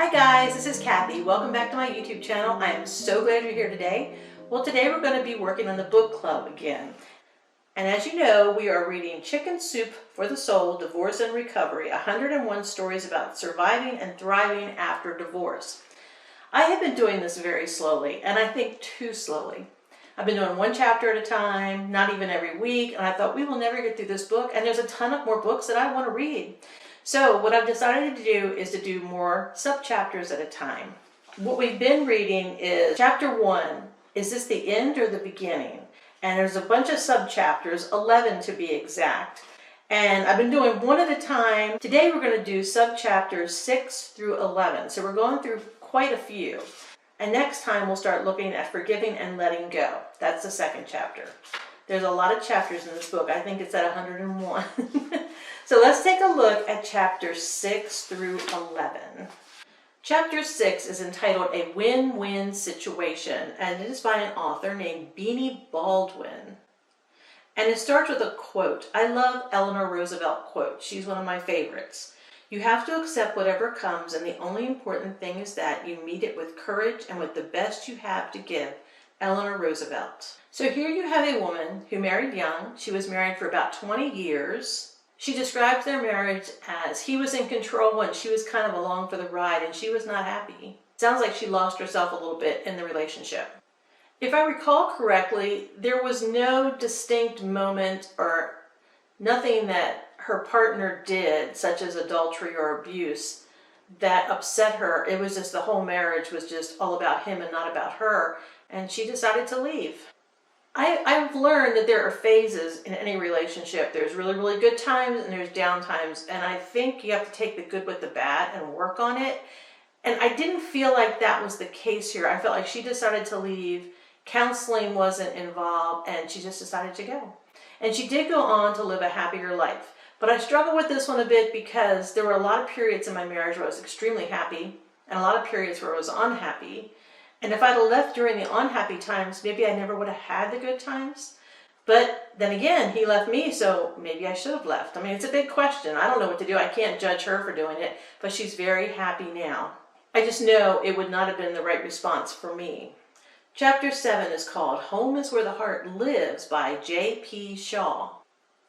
Hi guys, this is Kathy. Welcome back to my YouTube channel. I am so glad you're here today. Well, today we're going to be working on the book club again. And as you know, we are reading Chicken Soup for the Soul, Divorce and Recovery, 101 Stories About Surviving and Thriving After Divorce. I have been doing this very slowly, and I think too slowly. I've been doing one chapter at a time, not even every week, and I thought we will never get through this book, and there's a ton of more books that I want to read. So what I've decided to do is to do more sub-chapters at a time. What we've been reading is chapter 1, Is This the End or the Beginning? And there's a bunch of sub-chapters, 11 to be exact. And I've been doing one at a time. Today we're going to do sub-chapters 6 through 11. So we're going through quite a few. And next time we'll start looking at forgiving and letting go. That's the second chapter. There's a lot of chapters in this book. I think it's at 101. So let's take a look at chapters 6 through 11. Chapter 6 is entitled A Win-Win Situation, and it is by an author named Beanie Baldwin. And it starts with a quote. I love Eleanor Roosevelt quotes. She's one of my favorites. You have to accept whatever comes, and the only important thing is that you meet it with courage and with the best you have to give. Eleanor Roosevelt. So here you have a woman who married young. She was married for about 20 years. She describes their marriage as he was in control and she was kind of along for the ride, and she was not happy. Sounds like she lost herself a little bit in the relationship. If I recall correctly, there was no distinct moment or nothing that her partner did, such as adultery or abuse, that upset her. It was just the whole marriage was just all about him and not about her, and she decided to leave. I've learned that there are phases in any relationship. There's really, really good times and there's down times, and I think you have to take the good with the bad and work on it. And I didn't feel like that was the case here. I felt like she decided to leave, counseling wasn't involved, and she just decided to go. And she did go on to live a happier life. But I struggle with this one a bit because there were a lot of periods in my marriage where I was extremely happy and a lot of periods where I was unhappy. And if I'd have left during the unhappy times, maybe I never would have had the good times. But then again, he left me, so maybe I should have left. I mean, it's a big question. I don't know what to do. I can't judge her for doing it, but she's very happy now. I just know it would not have been the right response for me. Chapter 7 is called Home is Where the Heart Lives by J.P. Shaw.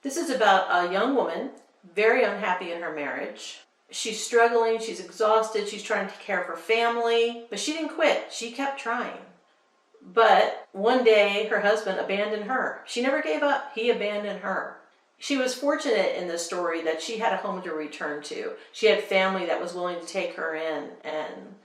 This is about a young woman, very unhappy in her marriage. She's struggling, she's exhausted, she's trying to take care of her family, but she didn't quit. She kept trying. But one day, her husband abandoned her. She never gave up. He abandoned her. She was fortunate in this story that she had a home to return to. She had family that was willing to take her in and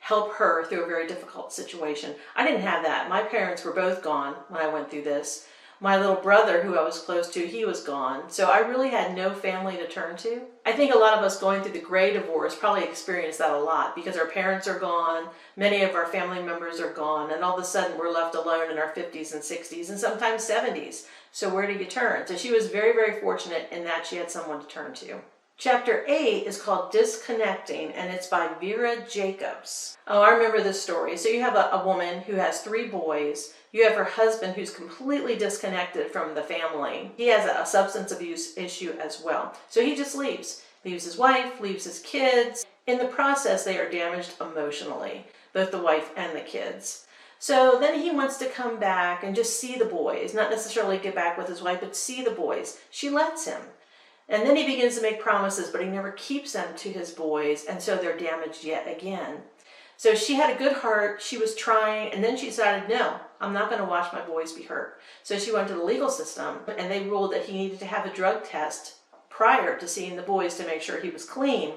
help her through a very difficult situation. I didn't have that. My parents were both gone when I went through this. My little brother, who I was close to, he was gone. So I really had no family to turn to. I think a lot of us going through the gray divorce probably experienced that a lot because our parents are gone, many of our family members are gone, and all of a sudden we're left alone in our 50s and 60s and sometimes 70s. So where do you turn? So she was very, very fortunate in that she had someone to turn to. Chapter 8 is called Disconnecting, and it's by Vera Jacobs. Oh, I remember this story. So you have a woman who has 3 boys. You have her husband who's completely disconnected from the family. He has a substance abuse issue as well. So he just leaves. Leaves his wife, leaves his kids. In the process, they are damaged emotionally, both the wife and the kids. So then he wants to come back and just see the boys, not necessarily get back with his wife, but see the boys. She lets him. And then he begins to make promises, but he never keeps them to his boys, and so they're damaged yet again. So she had a good heart, she was trying, and then she decided, no, I'm not going to watch my boys be hurt. So she went to the legal system, and they ruled that he needed to have a drug test prior to seeing the boys to make sure he was clean.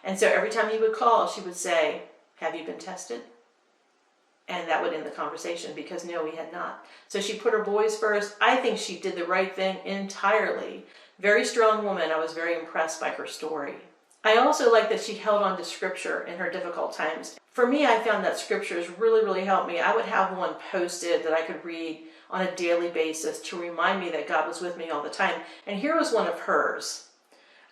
And so every time he would call, she would say, have you been tested? And that would end the conversation because no, he had not. So she put her boys first. I think she did the right thing entirely. Very strong woman. I was very impressed by her story. I also like that she held on to scripture in her difficult times. For me, I found that scriptures really, really helped me. I would have one posted that I could read on a daily basis to remind me that God was with me all the time. And here was one of hers.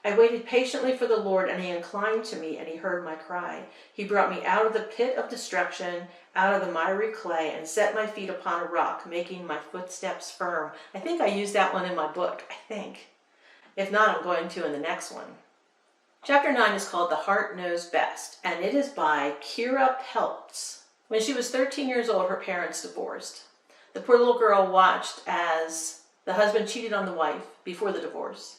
I waited patiently for the Lord, and he inclined to me, and he heard my cry. He brought me out of the pit of destruction, out of the miry clay, and set my feet upon a rock, making my footsteps firm. I think I used that one in my book, I think. If not, I'm going to in the next one. Chapter 9 is called The Heart Knows Best, and it is by Kira Peltz. When she was 13 years old, her parents divorced. The poor little girl watched as the husband cheated on the wife before the divorce.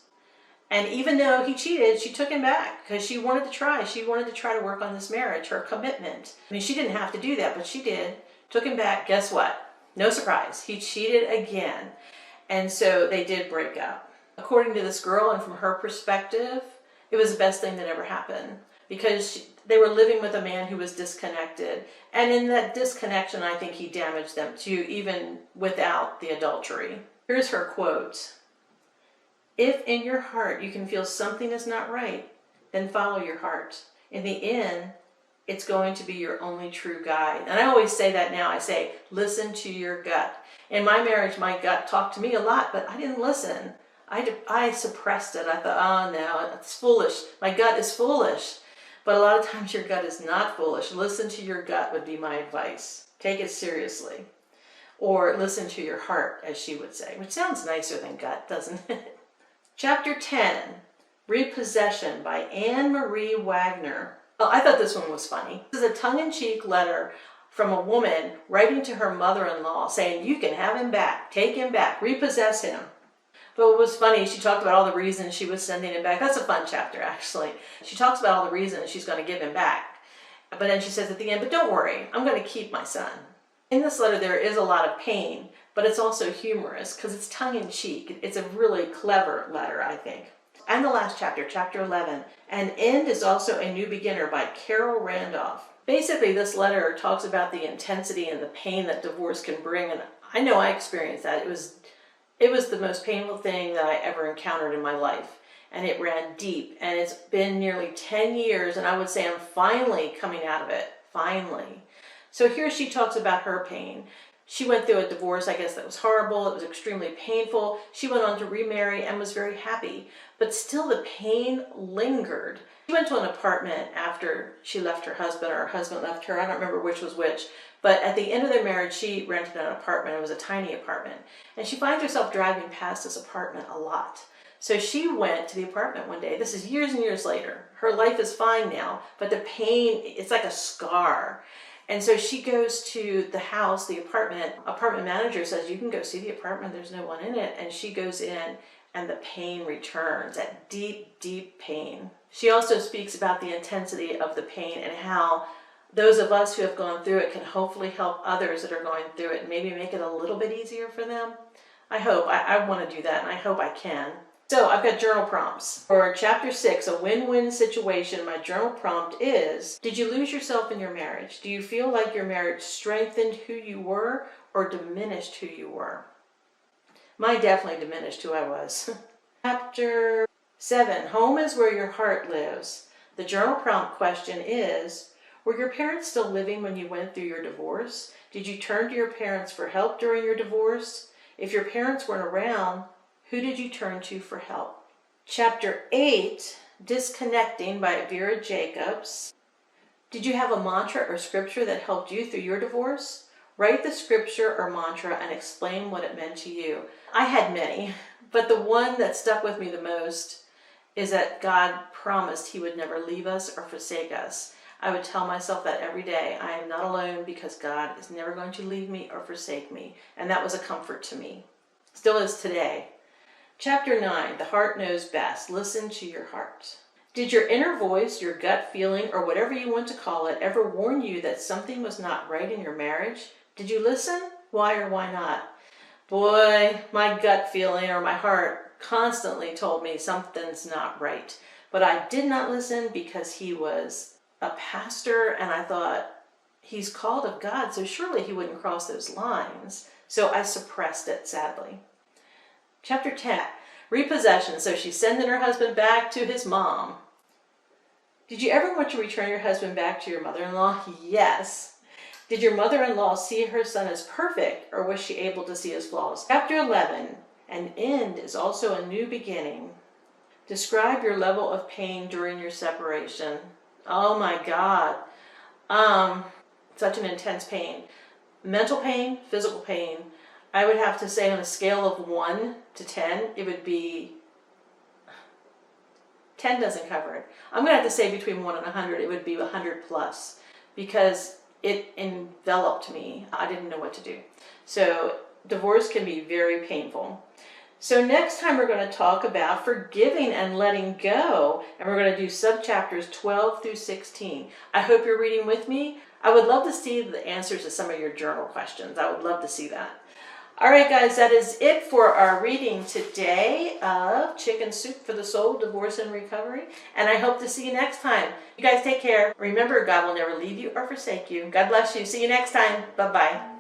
And even though he cheated, she took him back because she wanted to try. She wanted to try to work on this marriage, her commitment. I mean, she didn't have to do that, but she did. Took him back. Guess what? No surprise. He cheated again. And so they did break up. According to this girl, and from her perspective, it was the best thing that ever happened because they were living with a man who was disconnected. And in that disconnection, I think he damaged them too, even without the adultery. Here's her quote. If in your heart you can feel something is not right, then follow your heart. In the end, it's going to be your only true guide. And I always say that now. I say, listen to your gut. In my marriage, my gut talked to me a lot, but I didn't listen. I suppressed it. I thought, oh no, it's foolish. My gut is foolish. But a lot of times your gut is not foolish. Listen to your gut would be my advice. Take it seriously. Or listen to your heart, as she would say, which sounds nicer than gut, doesn't it? Chapter 10, Repossession by Anne Marie Wagner. Oh, I thought this one was funny. This is a tongue-in-cheek letter from a woman writing to her mother-in-law saying, you can have him back, take him back, repossess him. But what was funny, she talked about all the reasons she was sending him back. That's a fun chapter, actually. She talks about all the reasons she's going to give him back. But then she says at the end, but don't worry, I'm going to keep my son. In this letter, there is a lot of pain, but it's also humorous because it's tongue-in-cheek. It's a really clever letter, I think. And the last chapter, chapter 11, An End is Also a New Beginner by Carol Randolph. Basically, this letter talks about the intensity and the pain that divorce can bring, and I know I experienced that. It was the most painful thing that I ever encountered in my life, and it ran deep, and it's been nearly 10 years, and I would say I'm finally coming out of it, finally. So here she talks about her pain. She went through a divorce, I guess, that was horrible. It was extremely painful. She went on to remarry and was very happy, but still the pain lingered. She went to an apartment after she left her husband, or her husband left her. I don't remember which was which. But at the end of their marriage, she rented an apartment. It was a tiny apartment. And she finds herself driving past this apartment a lot. So she went to the apartment one day. This is years and years later. Her life is fine now, but the pain, it's like a scar. And so she goes to the house, the apartment. Apartment manager says, you can go see the apartment. There's no one in it. And she goes in and the pain returns, that deep, deep pain. She also speaks about the intensity of the pain and how those of us who have gone through it can hopefully help others that are going through it and maybe make it a little bit easier for them. I hope. I want to do that, and I hope I can. So I've got journal prompts. For chapter 6, a win-win situation, my journal prompt is, did you lose yourself in your marriage? Do you feel like your marriage strengthened who you were or diminished who you were? Mine definitely diminished who I was. Chapter 7, home is where your heart lives. The journal prompt question is, were your parents still living when you went through your divorce? Did you turn to your parents for help during your divorce? If your parents weren't around, who did you turn to for help? Chapter 8, Disconnecting by Vera Jacobs. Did you have a mantra or scripture that helped you through your divorce? Write the scripture or mantra and explain what it meant to you. I had many, but the one that stuck with me the most is that God promised He would never leave us or forsake us. I would tell myself that every day. I am not alone because God is never going to leave me or forsake me. And that was a comfort to me. Still is today. Chapter 9, The Heart Knows Best. Listen to your heart. Did your inner voice, your gut feeling, or whatever you want to call it, ever warn you that something was not right in your marriage? Did you listen? Why or why not? Boy, my gut feeling or my heart constantly told me something's not right. But I did not listen because he was a pastor, and I thought, he's called of God, so surely he wouldn't cross those lines. So I suppressed it, sadly. Chapter 10, Repossession. So she's sending her husband back to his mom. Did you ever want to return your husband back to your mother-in-law? Yes. Did your mother-in-law see her son as perfect, or was she able to see his flaws? Chapter 11, An End is Also a New Beginning. Describe your level of pain during your separation. Oh my God. Such an intense pain. Mental pain, physical pain. I would have to say on a scale of 1 to 10, it would be 10 doesn't cover it. I'm going to have to say between 1 and 100, it would be 100 plus, because it enveloped me. I didn't know what to do. So divorce can be very painful. So next time we're going to talk about forgiving and letting go, and we're going to do subchapters 12 through 16. I hope you're reading with me. I would love to see the answers to some of your journal questions. I would love to see that. All right, guys, that is it for our reading today of Chicken Soup for the Soul, Divorce and Recovery. And I hope to see you next time. You guys take care. Remember, God will never leave you or forsake you. God bless you. See you next time. Bye-bye.